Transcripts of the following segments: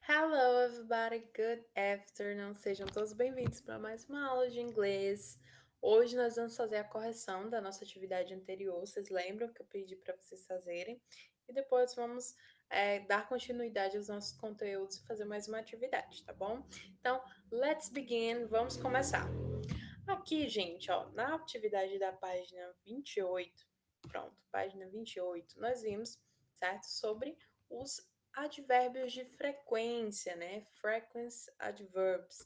Hello, everybody. Good afternoon. Sejam todos bem-vindos para mais uma aula de inglês. Hoje nós vamos fazer a correção da nossa atividade anterior. Vocês lembram que eu pedi para vocês fazerem? E depois vamos dar continuidade aos nossos conteúdos e fazer mais uma atividade, tá bom? Então, let's begin. Vamos começar. Aqui, gente, ó, na atividade da página 28, pronto, página 28, nós vimos, certo, sobre os advérbios de frequência, né? Frequency adverbs.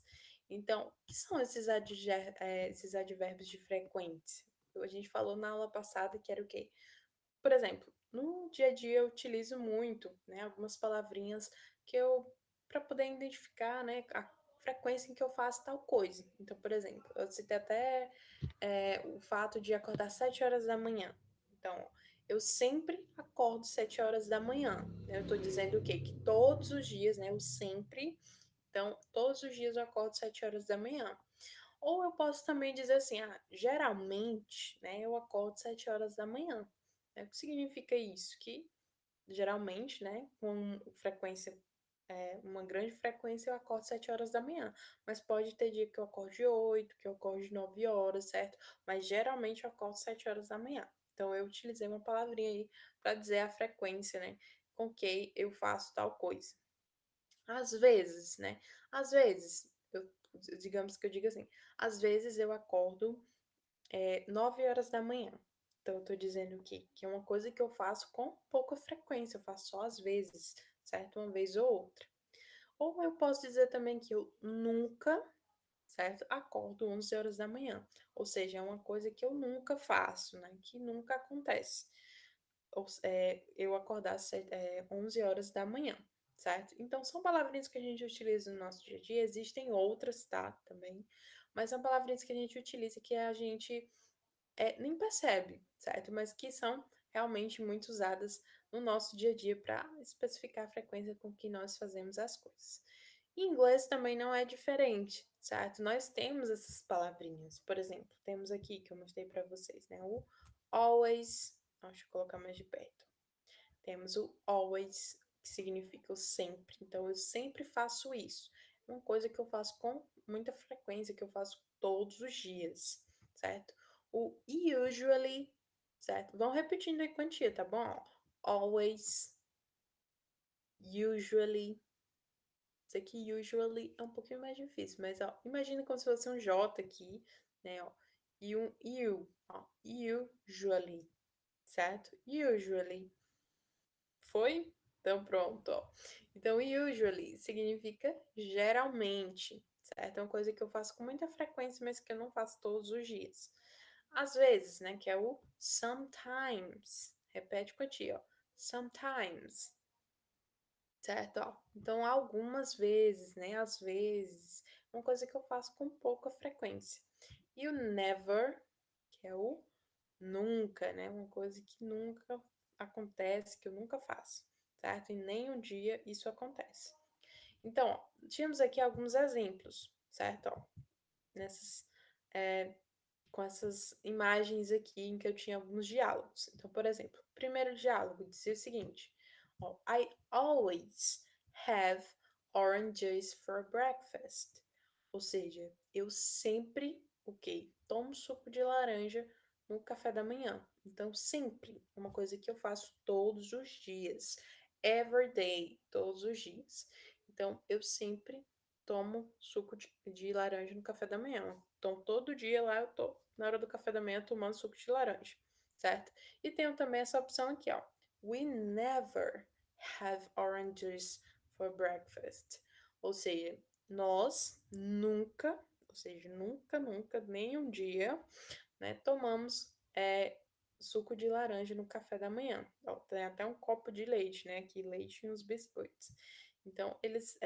Então, o que são esses advérbios de frequência? A gente falou na aula passada que era o quê? Por exemplo, no dia a dia eu utilizo muito, né, algumas palavrinhas que eu para poder identificar, né, a frequência em que eu faço tal coisa. Então, por exemplo, eu citei até o fato de acordar 7 horas da manhã. Então, eu sempre acordo 7 horas da manhã. Eu estou dizendo o quê? Que todos os dias, né, eu sempre. Então, todos os dias eu acordo 7 horas da manhã. Ou eu posso também dizer assim, geralmente, né, eu acordo 7 horas da manhã. Né? O que significa isso? Que geralmente, né, com frequência, uma grande frequência, eu acordo 7 horas da manhã. Mas pode ter dia que eu acorde 8, que eu acorde 9 horas, certo? Mas geralmente eu acordo 7 horas da manhã. Então eu utilizei uma palavrinha aí para dizer a frequência, né, com que eu faço tal coisa. Às vezes, né? Às vezes, digamos que eu diga assim, às vezes eu acordo 9 horas da manhã. Então, eu tô dizendo o quê? Que é uma coisa que eu faço com pouca frequência, eu faço só às vezes, certo? Uma vez ou outra. Ou eu posso dizer também que eu nunca, certo? Acordo 11 horas da manhã. Ou seja, é uma coisa que eu nunca faço, né? Que nunca acontece. Eu acordar às 11 horas da manhã, certo? Então, são palavrinhas que a gente utiliza no nosso dia a dia. Existem outras, tá? Também. Mas são palavrinhas que a gente utiliza que a gente nem percebe, certo? Mas que são realmente muito usadas no nosso dia a dia para especificar a frequência com que nós fazemos as coisas. Em inglês também não é diferente, certo? Nós temos essas palavrinhas. Por exemplo, temos aqui que eu mostrei para vocês, né? O always. Deixa eu colocar mais de perto. Temos o always, que significa o sempre. Então, eu sempre faço isso. É uma coisa que eu faço com muita frequência, que eu faço todos os dias, certo? O usually, certo? Vão repetindo aí quantia, tá bom? Always, usually. Isso aqui, usually, é um pouquinho mais difícil, mas ó, imagina como se fosse um J aqui, né? Ó, e um ó, usually, certo? Usually. Foi? Então pronto, ó. Então, usually significa geralmente, certo? É uma coisa que eu faço com muita frequência, mas que eu não faço todos os dias. Às vezes, né? Que é o sometimes. Repete com a tia, ó. Sometimes, certo? Ó. Então, algumas vezes, né? Às vezes. Uma coisa que eu faço com pouca frequência. E o never, que é o nunca, né? Uma coisa que nunca acontece, que eu nunca faço, certo? E nem um dia isso acontece. Então, ó, tínhamos aqui alguns exemplos, certo? Ó, nessas, é, com essas imagens aqui em que eu tinha alguns diálogos. Então, por exemplo, o primeiro diálogo dizia o seguinte: ó, I always have oranges for breakfast. Ou seja, eu sempre, o quê? Tomo suco de laranja no café da manhã. Então, sempre é uma coisa que eu faço todos os dias. Every day, todos os dias. Então, eu sempre tomo suco de laranja no café da manhã. Então, todo dia lá eu tô, na hora do café da manhã, tomando suco de laranja, certo? E tenho também essa opção aqui, ó. We never have oranges for breakfast. Ou seja, nós nunca, ou seja, nunca, nunca, nem um dia, né, tomamos suco de laranja no café da manhã. Ó, tem até um copo de leite, né, aqui, leite e uns biscoitos. Então, eles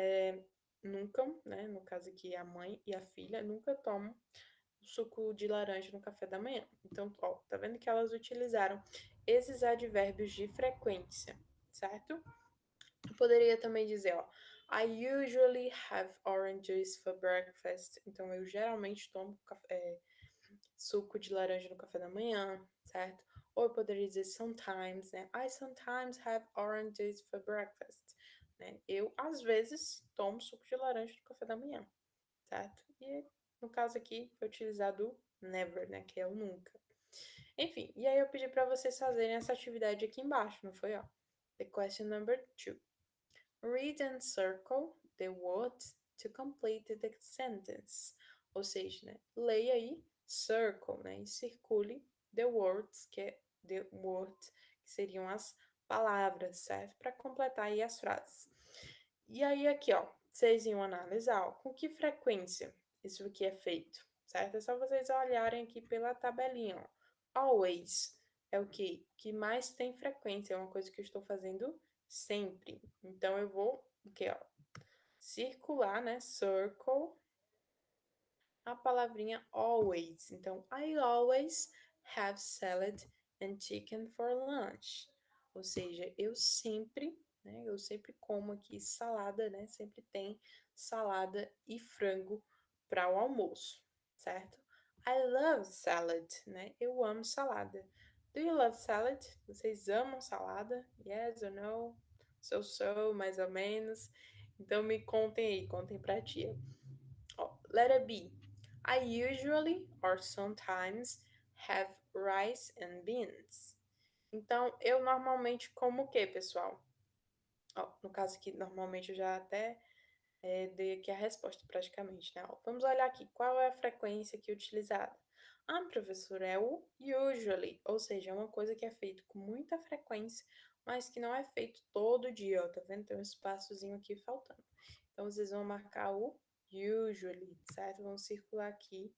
nunca, né, no caso aqui, a mãe e a filha, nunca tomam suco de laranja no café da manhã. Então, ó, tá vendo que elas utilizaram esses advérbios de frequência, certo? Eu poderia também dizer, ó, I usually have oranges for breakfast. Então, eu geralmente tomo suco de laranja no café da manhã, certo? Ou eu poderia dizer sometimes, né? I sometimes have oranges for breakfast. né? Eu, às vezes, tomo suco de laranja no café da manhã, certo? E no caso aqui, foi utilizado o never, né? Que é o nunca. Enfim, e aí eu pedi para vocês fazerem essa atividade aqui embaixo, não foi, ó? The question number 2. Read and circle the words to complete the sentence. Ou seja, né? Leia aí, circle, né? E circule the words, que é the word, que seriam as palavras, certo? Para completar aí as frases. E aí aqui, ó, vocês iam analisar, ó, com que frequência isso aqui é feito, certo? É só vocês olharem aqui pela tabelinha, ó. Always é o que mais tem frequência, é uma coisa que eu estou fazendo sempre. Então eu vou, o que, ó, circular, né? Circle a palavrinha always. Então, I always have salad and chicken for lunch. Ou seja, eu sempre, né? Eu sempre como aqui salada, né? Sempre tem salada e frango para o almoço, certo? I love salad, né? Eu amo salada. Do you love salad? Vocês amam salada? Yes or no? So, mais ou menos. Então me contem aí, contem pra tia. Ó, letter B. I usually or sometimes have rice and beans. Então, eu normalmente como o quê, pessoal? Ó, no caso aqui, normalmente eu já até dei aqui a resposta praticamente, né? Ó, vamos olhar aqui, qual é a frequência aqui utilizada? Ah, professor, é o usually, ou seja, é uma coisa que é feito com muita frequência, mas que não é feito todo dia, ó, tá vendo? Tem um espaçozinho aqui faltando. Então, vocês vão marcar o usually, certo? Vamos circular aqui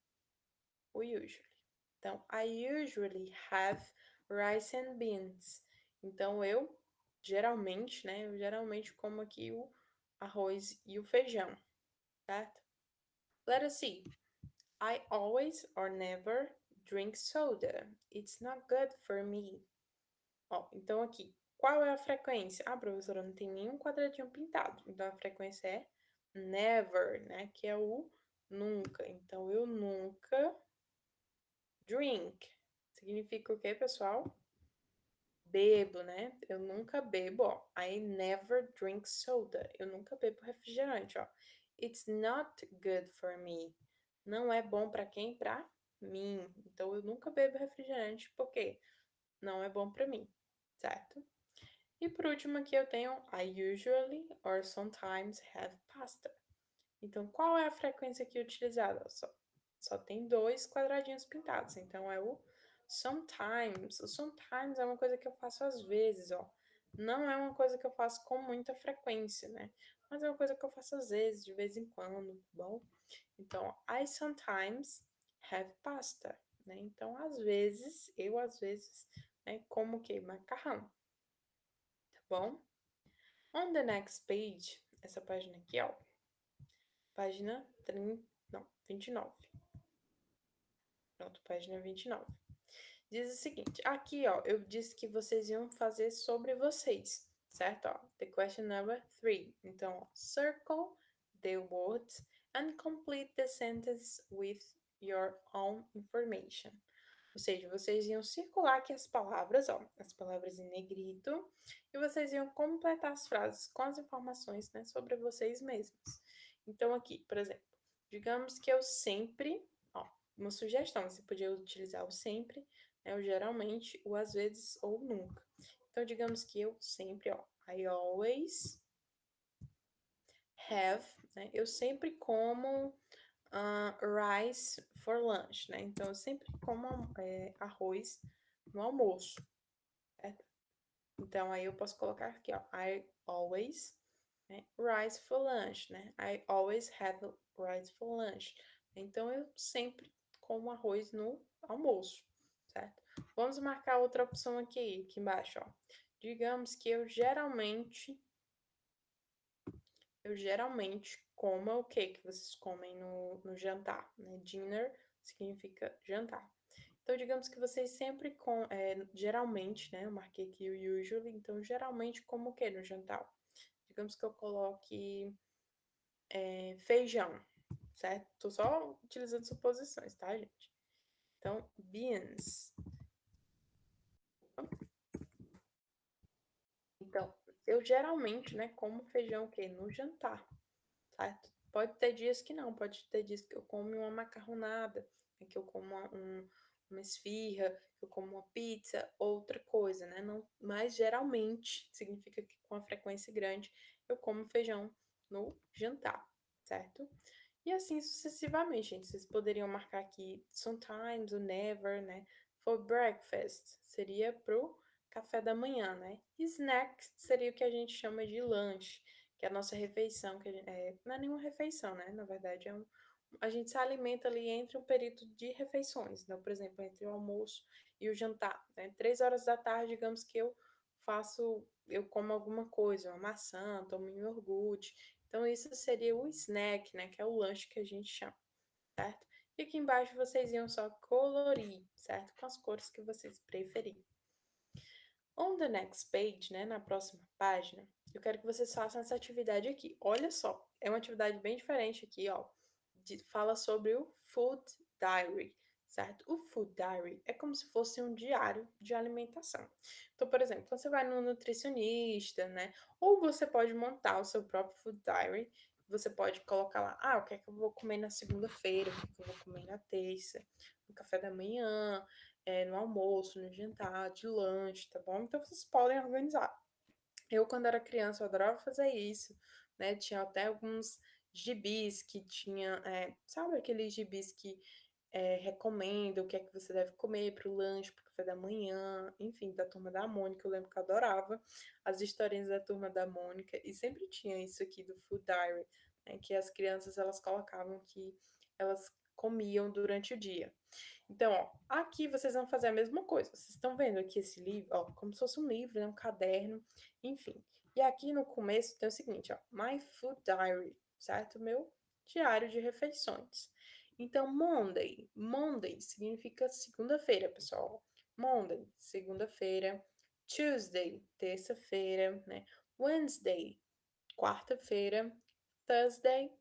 o usually. Então, I usually have rice and beans. Então, eu geralmente, né? Eu geralmente como aqui o arroz e o feijão, certo? Let us see. I always or never drink soda. It's not good for me. Ó, então aqui, qual é a frequência? Ah, professora, não tem nenhum quadradinho pintado. Então a frequência é never, né? Que é o nunca. Então eu nunca drink. Significa o quê, pessoal? Bebo, né? Eu nunca bebo, ó. I never drink soda. Eu nunca bebo refrigerante, ó. It's not good for me. Não é bom para quem? Para mim. Então eu nunca bebo refrigerante porque não é bom para mim, certo? E por último aqui eu tenho I usually or sometimes have pasta. Então, qual é a frequência aqui utilizada? Só tem dois quadradinhos pintados, então é o sometimes. O sometimes é uma coisa que eu faço às vezes, ó. Não é uma coisa que eu faço com muita frequência, né? Mas é uma coisa que eu faço às vezes, de vez em quando, tá bom? Então, I sometimes have pasta, né? Então, eu às vezes, né, como o quê? Macarrão, tá bom? On the next page, essa página aqui, ó. Página 30, não, 29. Pronto, página 29. Diz o seguinte, aqui, ó, eu disse que vocês iam fazer sobre vocês, certo? Ó, the question number 3. Então, ó, circle the words and complete the sentence with your own information. Ou seja, vocês iam circular aqui as palavras, ó, as palavras em negrito, e vocês iam completar as frases com as informações, né, sobre vocês mesmos. Então, aqui, por exemplo, digamos que eu sempre, ó, uma sugestão, você podia utilizar o sempre, né, o geralmente, o às vezes ou nunca. Então, digamos que eu sempre, ó, I always have, né, eu sempre como rice for lunch, né? Então, eu sempre como arroz no almoço, certo? Então, aí eu posso colocar aqui, ó, I always, né, rice for lunch, né? I always have rice for lunch. Então, eu sempre como arroz no almoço, certo? Vamos marcar outra opção aqui embaixo, ó. Digamos que eu geralmente como o que vocês comem no jantar, né? Dinner significa jantar. Então, digamos que vocês sempre geralmente, né? Eu marquei aqui o usually, então geralmente como o que no jantar? Digamos que eu coloque feijão, certo? Tô só utilizando suposições, tá, gente? Então, beans. Então, eu geralmente, né, como feijão o quê? No jantar, certo? Pode ter dias que não, pode ter dias que eu como uma macarronada, né, que eu como uma esfirra, que eu como uma pizza, outra coisa, né? Não, mas geralmente significa que com uma frequência grande eu como feijão no jantar, certo? E assim sucessivamente, gente. Vocês poderiam marcar aqui sometimes ou never, né? For breakfast seria pro café da manhã, né? E snack seria o que a gente chama de lanche, que é a nossa refeição, não é nenhuma refeição, né? Na verdade, a gente se alimenta ali entre um período de refeições. Então, por exemplo, entre o almoço e o jantar, né? 3 horas da tarde, digamos que eu como alguma coisa, uma maçã, tomo um iogurte. Então, isso seria o snack, né? Que é o lanche que a gente chama, certo? E aqui embaixo vocês iam só colorir, certo? Com as cores que vocês preferirem. On the next page, né, na próxima página, eu quero que vocês façam essa atividade aqui. Olha só, é uma atividade bem diferente aqui, ó. Fala sobre o Food Diary, certo? O Food Diary é como se fosse um diário de alimentação. Então, por exemplo, você vai no nutricionista, né? Ou você pode montar o seu próprio Food Diary. Você pode colocar lá, o que é que eu vou comer na segunda-feira, o que é que eu vou comer na terça, no café da manhã, no almoço, no jantar, de lanche, tá bom? Então vocês podem organizar. Eu, quando era criança, eu adorava fazer isso, né? Tinha até alguns gibis que tinha, sabe aqueles gibis que recomenda o que é que você deve comer para o lanche, para o café da manhã, enfim, da Turma da Mônica. Eu lembro que eu adorava as historinhas da Turma da Mônica e sempre tinha isso aqui do Food Diary, né? Que as crianças elas colocavam que elas comiam durante o dia. Então, ó, aqui vocês vão fazer a mesma coisa. Vocês estão vendo aqui esse livro, ó, como se fosse um livro, né, um caderno, enfim. E aqui no começo tem o seguinte, ó, My Food Diary, certo? Meu diário de refeições. Então, Monday significa segunda-feira, pessoal. Monday, segunda-feira. Tuesday, terça-feira, né? Wednesday, quarta-feira. Thursday,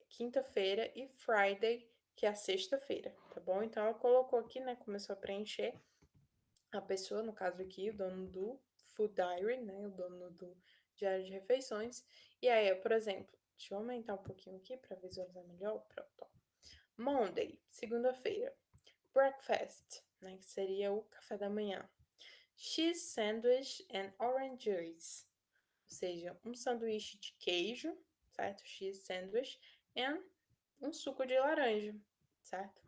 quinta-feira. E Friday, que é a sexta-feira, tá bom? Então, ela colocou aqui, né? Começou a preencher a pessoa, no caso aqui, o dono do Food Diary, né? O dono do diário de refeições. E aí, por exemplo, deixa eu aumentar um pouquinho aqui para visualizar melhor. Pronto, ó. Monday, segunda-feira. Breakfast, né? Que seria o café da manhã. Cheese sandwich and orange juice. Ou seja, um sanduíche de queijo, certo? Cheese sandwich. And um suco de laranja, certo?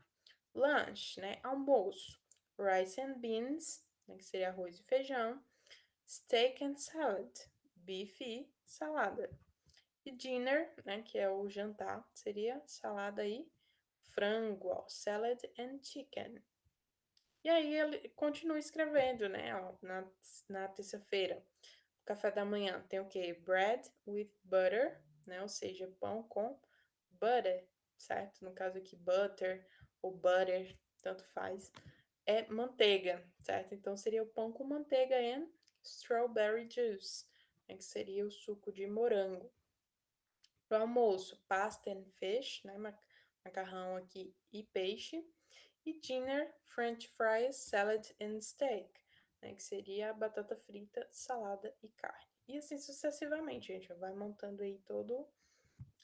Lunch, né? Almoço. Rice and beans, né? Que seria arroz e feijão. Steak and salad. Bife e salada. E dinner, né? Que é o jantar, seria salada e frango, ó, salad and chicken. E aí ele continua escrevendo, né? Ó, na terça-feira, café da manhã tem o quê? Bread with butter, né? Ou seja, pão com butter, certo? No caso aqui, butter ou butter, tanto faz. É manteiga, certo? Então seria o pão com manteiga e strawberry juice, né? Que seria o suco de morango. Pro almoço, pasta and fish, né? Macarrão aqui e peixe. E dinner, french fries, salad and steak, né? Que seria batata frita, salada e carne. E assim sucessivamente, gente. Vai montando aí todo o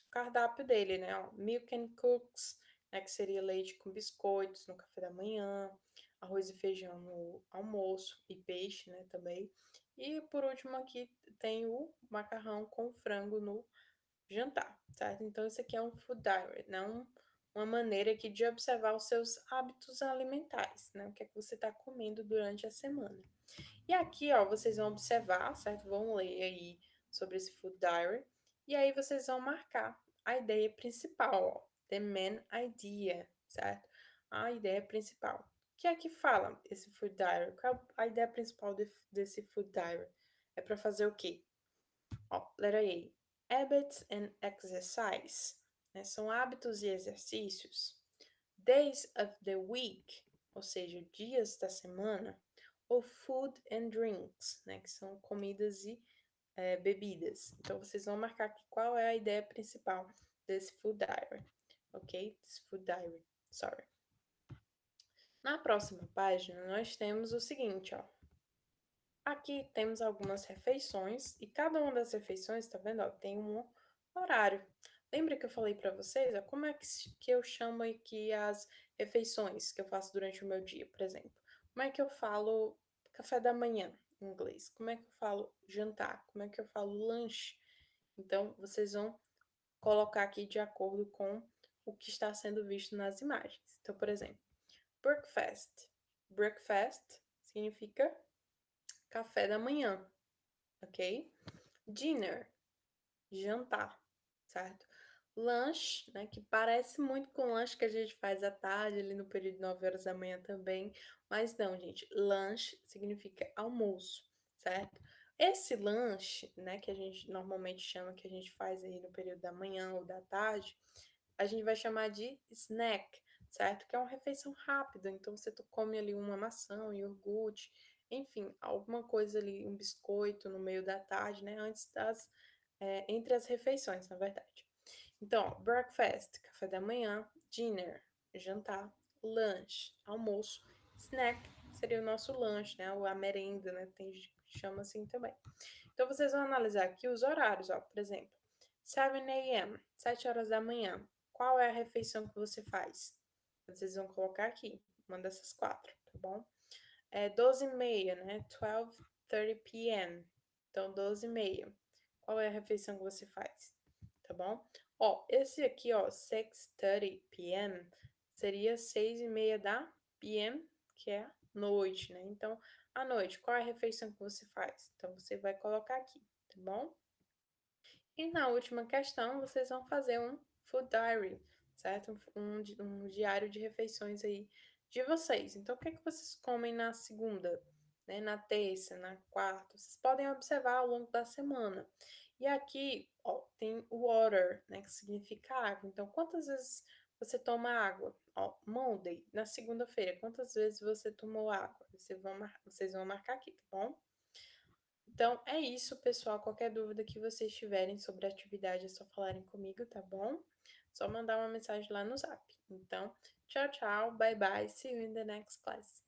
cardápio dele, né? Ó, milk and cooks, né? Que seria leite com biscoitos no café da manhã. Arroz e feijão no almoço e peixe, né? Também. E por último aqui tem o macarrão com frango no jantar, certo? Então, isso aqui é um food diary, não uma maneira aqui de observar os seus hábitos alimentares, né? O que é que você está comendo durante a semana. E aqui, ó, vocês vão observar, certo? Vão ler aí sobre esse food diary. E aí vocês vão marcar a ideia principal, ó. The main idea, certo? A ideia principal. O que é que fala esse food diary? Qual é a ideia principal desse food diary? É para fazer o quê? Ó, letra A. Habits and exercise, né? São hábitos e exercícios. Days of the week, ou seja, dias da semana. Ou food and drinks, né? Que são comidas e bebidas. Então, vocês vão marcar aqui qual é a ideia principal desse food diary, ok? Desse food diary, sorry. Na próxima página, nós temos o seguinte, ó. Aqui temos algumas refeições e cada uma das refeições, tá vendo, ó, tem um horário. Lembra que eu falei para vocês, ó, como é que eu chamo aqui as refeições que eu faço durante o meu dia, por exemplo? Como é que eu falo café da manhã em inglês? Como é que eu falo jantar? Como é que eu falo lanche? Então, vocês vão colocar aqui de acordo com o que está sendo visto nas imagens. Então, por exemplo, breakfast. Breakfast significa café da manhã, ok? Dinner, jantar, certo? Lunch, né, que parece muito com o lanche que a gente faz à tarde, ali no período de 9 horas da manhã também, mas não, gente, lunch significa almoço, certo? Esse lanche, né, que a gente normalmente chama, que a gente faz aí no período da manhã ou da tarde, a gente vai chamar de snack, certo? Que é uma refeição rápida, então você come ali uma maçã, um iogurte, enfim, alguma coisa ali, um biscoito no meio da tarde, né? Entre as refeições, na verdade. Então, ó, breakfast, café da manhã, dinner, jantar, lunch, almoço, snack, seria o nosso lanche, né? Ou a merenda, né? Tem gente que chama assim também. Então, vocês vão analisar aqui os horários, ó, por exemplo, 7 a.m., 7 horas da manhã. Qual é a refeição que você faz? Vocês vão colocar aqui, uma dessas quatro, tá bom? 12h30, né? 12:30 p.m. Então, 12h30. Qual é a refeição que você faz? Tá bom? Ó, esse aqui, ó, 6:30 p.m. seria 6:30 da p.m., que é noite, né? Então, à noite, qual é a refeição que você faz? Então, você vai colocar aqui, tá bom? E na última questão, vocês vão fazer um food diary, certo? Um diário de refeições aí de vocês. Então, o que é que vocês comem na segunda, né? Na terça, na quarta? Vocês podem observar ao longo da semana. E aqui, ó, tem water, né? Que significa água. Então, quantas vezes você toma água? Ó, Monday, na segunda-feira, quantas vezes você tomou água? Vocês vão marcar aqui, tá bom? Então, é isso, pessoal. Qualquer dúvida que vocês tiverem sobre a atividade, é só falarem comigo, tá bom? Só mandar uma mensagem lá no Zap. Então, tchau, tchau, bye bye, see you in the next class.